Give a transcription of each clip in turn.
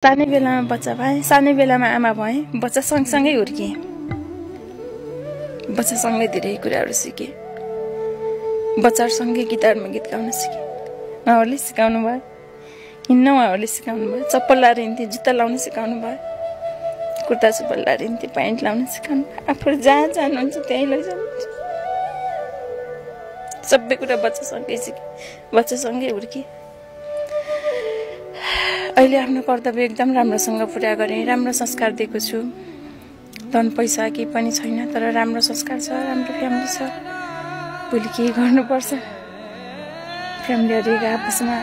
सानै बेलामा बच्चा भए, सानै बेलामा आमा भए, बच्चा सँगसँगै हुर्किए। बच्चासँगै धेरै कुराहरू सिके। बच्चाहरूसँगै गिटारमा गीत गाउन सिके। उहाँहरूले सिकाउनु भयो। हिँड्न उहाँहरूले सिकाउनु भयो। चप्पल लाएर हिँड्थे, जुत्ता लाउन सिकाउनु भयो। कुर्ता सुप्पल लाएर हिँड्थे, प्यान्ट लाउन सिकाउनु भयो। आफूले जहाँ जानुहुन्छ त्यहीँ लैजानुहुन्छ। सबै कुरा बच्चासँगै सिके, बच्चासँगै हुर्किए। अहिले आफ्नो कर्तव्य एकदम राम्रोसँग पुरा गरेँ। राम्रो संस्कार दिएको छु। धन पैसा केही पनि छैन, तर राम्रो संस्कार छ, राम्रो फ्यामिली छ। भोलि केही गर्नुपर्छ, फ्यामिलीहरू आपसमा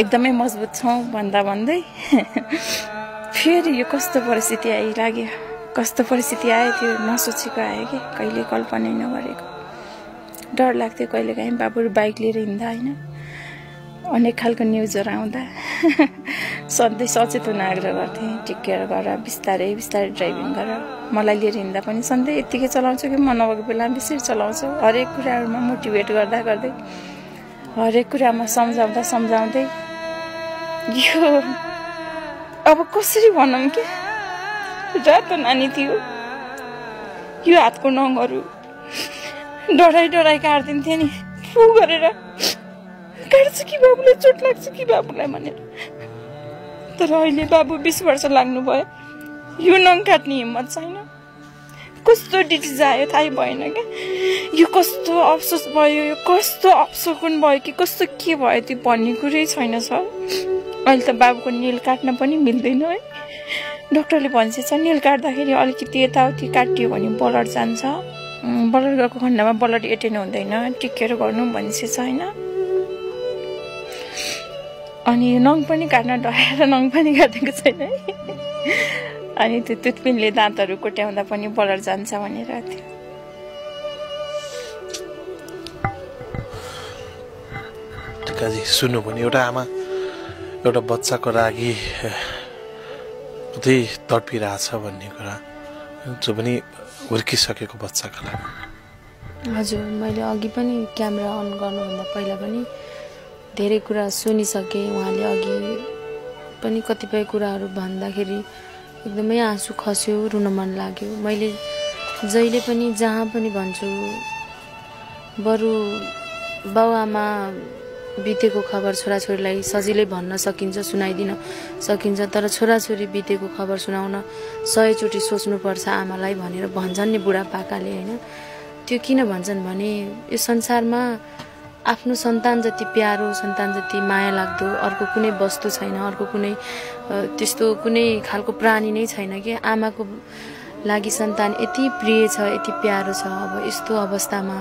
एकदमै मजबुत छौँ भन्दा भन्दै फेरि यो कस्तो परिस्थिति आइलाग्यो। कस्तो परिस्थिति आयो त्यो नसोचेको आयो कि कहिले कल्पनै नगरेको। डर लाग्थ्यो कहिलेकाहीँ बाबुहरू बाइक लिएर हिँड्दा होइन, अनेक खालको न्युजहरू आउँदा सधैँ सचेत हुन आग्रह गर्थेँ। टिकेर गर, बिस्तारै बिस्तारै ड्राइभिङ गर। मलाई लिएर हिँड्दा पनि सधैँ यत्तिकै चलाउँछु कि म नभएको बेलामा बेसी चलाउँछु। हरेक कुराहरूमा मोटिभेट गर्दा गर्दै, हरेक कुरामा सम्झाउँदै यो अब कसरी भनौँ कि रातो नानी थियो। यो हातको नङहरू डराइ काट्दिन्थे नि, फु गरेर काट्छु कि बाबुलाई, चोट लाग्छ कि बाबुलाई भनेर। तर अहिले बाबु 20 वर्ष लाग्नुभयो, यो नङ काट्ने हिम्मत छैन। कस्तो डिजिज आयो थाहै भएन क्या। यो कस्तो अफसोस भयो, यो कस्तो अपसकुन भयो कि कस्तो के भयो त्यो भन्ने कुरै छैन सर। अहिले त बाबुको नेल काट्न पनि मिल्दैन है। डक्टरले भन्छ नेल काट्दाखेरि अलिकति यताउति काटियो भने ब्लड जान्छ। ब्लड गएको खण्डमा ब्लड एटेन हुँदैन, टिकेर गर्नु भनिन्छ होइन। अनि नङ पनि काट्न डराएर नङ पनि काटेको छैन है। अनि त्यो तुतपिनले दाँतहरू कोट्याउँदा पनि ब्लड जान्छ भनेर थियो। टिकाजी सुन्नु भने एउटा आमा एउटा बच्चाको लागि कतै तडपिरहेछ भन्ने कुरा, जो पनि हुर्किसकेको बच्चाको लागि। हजुर, मैले अघि पनि क्यामेरा अन गर्नुभन्दा पहिला पनि धेरै कुरा सुनिसकेँ। उहाँले अघि पनि कतिपय कुराहरू भन्दाखेरि एकदमै आँसु खस्यो, रुन मन लाग्यो। मैले जहिले पनि जहाँ पनि भन्छु, बरु बाउआमा बितेको खबर छोराछोरीलाई सजिलै भन्न सकिन्छ, सुनाइदिन सकिन्छ, तर छोराछोरी बितेको खबर सुनाउन 100 चोटि सोच्नुपर्छ आमालाई भनेर भन्छन् नि बुढापाकाले होइन। त्यो किन भन्छन् भने यो संसारमा आफ्नो सन्तान जति प्यारो, सन्तान जति माया लाग्दो अर्को कुनै वस्तु छैन, अर्को कुनै त्यस्तो कुनै खालको प्राणी नै छैन कि आमाको लागि सन्तान यति प्रिय छ, यति प्यारो छ। अब यस्तो अवस्थामा